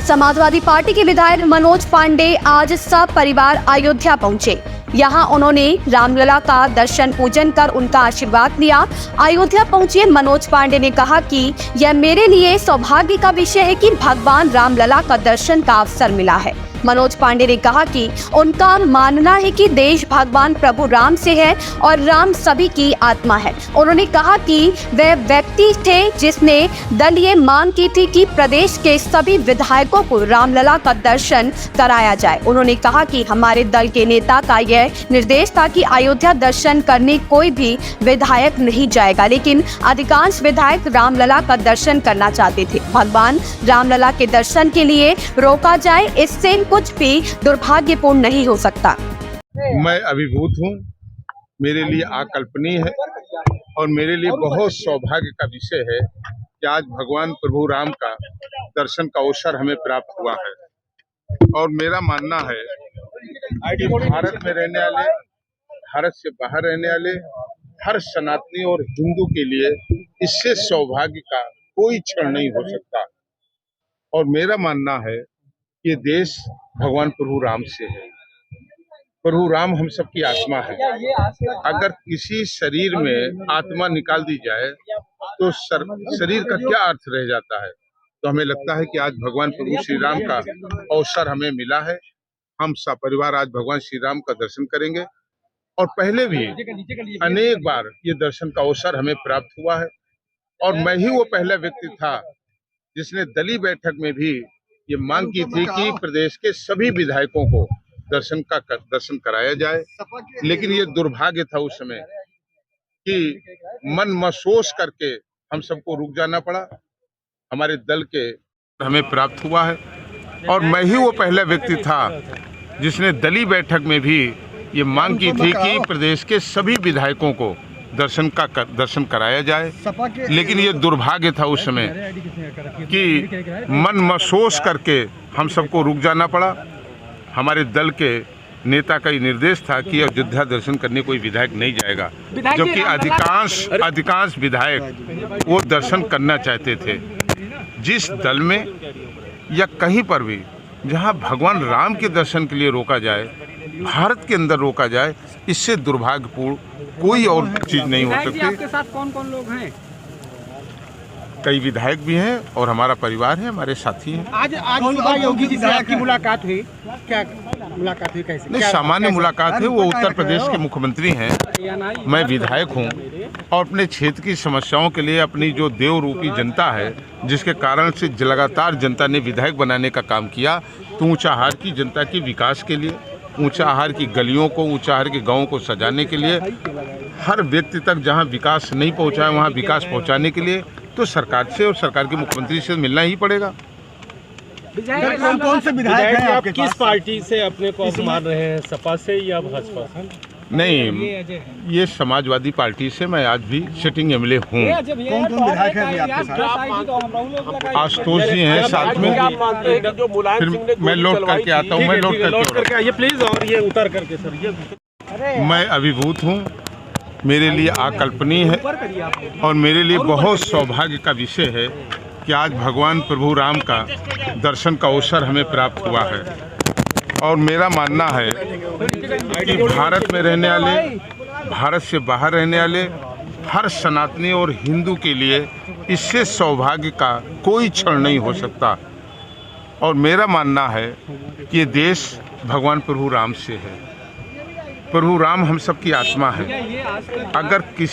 Samajwadi party के विधायक मनोज पांडे आज सपरिवार अयोध्या पहुंचे। यहां उन्होंने रामलला का दर्शन पूजन कर उनका आशीर्वाद लिया। अयोध्या पहुंचे मनोज पांडे ने कहा कि यह मेरे लिए सौभाग्य का विषय है कि भगवान रामलला का दर्शन का अवसर मिला है। मनोज पांडे ने कहा कि उनका मानना है कि देश भगवान प्रभु राम से है और राम सभी की आत्मा है। उन्होंने कहा कि वह व्यक्ति थे जिसने दलीय मांग की थी कि प्रदेश के सभी विधायकों को रामलला का दर्शन कराया जाए। उन्होंने कहा कि हमारे दल के नेता का यह निर्देश था कि अयोध्या दर्शन करने कोई भी विधायक नहीं जाएगा, लेकिन अधिकांश विधायक रामलला का दर्शन करना चाहते थे। भगवान रामलला के दर्शन के लिए रोका जाए, इससे कुछ भी दुर्भाग्यपूर्ण नहीं हो सकता। मैं अभिभूत हूँ, मेरे लिए अकल्पनीय है और मेरे लिए बहुत सौभाग्य का विषय है कि आज भगवान प्रभु राम का दर्शन का अवसर हमें प्राप्त हुआ है। और मेरा मानना है कि भारत में रहने वाले, भारत से बाहर रहने वाले हर सनातनी और हिंदू के लिए इससे सौभाग्य का कोई क्षण नहीं हो सकता। और मेरा मानना है ये देश भगवान प्रभु राम से है। प्रभु राम हम सबकी आत्मा है। अगर किसी शरीर में आत्मा निकाल दी जाए तो शरीर का क्या अर्थ रह जाता है। तो हमें लगता है कि आज भगवान प्रभु श्री राम का अवसर हमें मिला है। हम सपरिवार आज भगवान श्री राम का दर्शन करेंगे और पहले भी अनेक बार ये दर्शन का अवसर हमें प्राप्त हुआ है। और मैं ही वो पहला व्यक्ति था जिसने दलीय बैठक में भी ये मांग की थी कि प्रदेश के सभी विधायकों को दर्शन कराया जाए। लेकिन ये दुर्भाग्य था उस समय कि मन महसूस करके हम सबको रुक जाना पड़ा। हमारे दल के हमें प्राप्त हुआ है और मैं ही वो पहला व्यक्ति था जिसने दलीय बैठक में भी ये मांग की थी कि प्रदेश के सभी विधायकों को दर्शन कराया जाए। लेकिन ये दुर्भाग्य था उस समय कि मन महसूस करके हम सबको रुक जाना पड़ा। हमारे दल के नेता का ये निर्देश था कि अयोध्या दर्शन करने कोई विधायक नहीं जाएगा, जबकि अधिकांश विधायक वो दर्शन करना चाहते थे। जिस दल में या कहीं पर भी जहां भगवान राम के दर्शन के लिए रोका जाए, भारत के अंदर रोका जाए, इससे दुर्भाग्यपूर्ण कोई और चीज नहीं हो सकती। आपके साथ कौन कौन लोग हैं? कई विधायक भी हैं और हमारा परिवार है, हमारे साथी हैं। आज सुबह योगी जी से आपकी मुलाकात हुई, क्या मुलाकात हुई, कैसे? नहीं, सामान्य मुलाकात है। वो उत्तर प्रदेश के मुख्यमंत्री हैं, मैं विधायक हूं और अपने क्षेत्र की समस्याओं के लिए अपनी जो देव रूपी जनता है, जिसके कारण से लगातार जनता ने विधायक बनाने का काम किया, तो ऊंचाहार की जनता के विकास के लिए, ऊंचाहार की गलियों को, ऊंचाहार के गांवों को सजाने के लिए, हर व्यक्ति तक जहां विकास नहीं पहुंचा है वहां विकास पहुंचाने के लिए तो सरकार से और सरकार के मुख्यमंत्री से मिलना ही पड़ेगा। कौन से विधायक हैं आप किस पार्टी से अपने को मान रहे हैं, सपा से या भाजपा से? नहीं, ये समाजवादी पार्टी से मैं आज भी सिटिंग एमएलए हूँ। कौन कौन विधायक हैं आपके साथ? आशुतोष जी हैं साथ में। फिर मैं लौट करके आता हूँ, मैं लौट करके आइए प्लीज। और ये उतर करके सर, ये मैं अभिभूत हूँ, मेरे लिए अकल्पनीय है और मेरे लिए बहुत सौभाग्य का विषय है कि आज भगवान प्रभु राम का दर्शन का अवसर हमें प्राप्त हुआ है। और मेरा मानना है कि भारत में रहने वाले, भारत से बाहर रहने वाले हर सनातनी और हिंदू के लिए इससे सौभाग्य का कोई क्षण नहीं हो सकता। और मेरा मानना है कि ये देश भगवान प्रभु राम से है। प्रभु राम हम सबकी आत्मा है। अगर किसी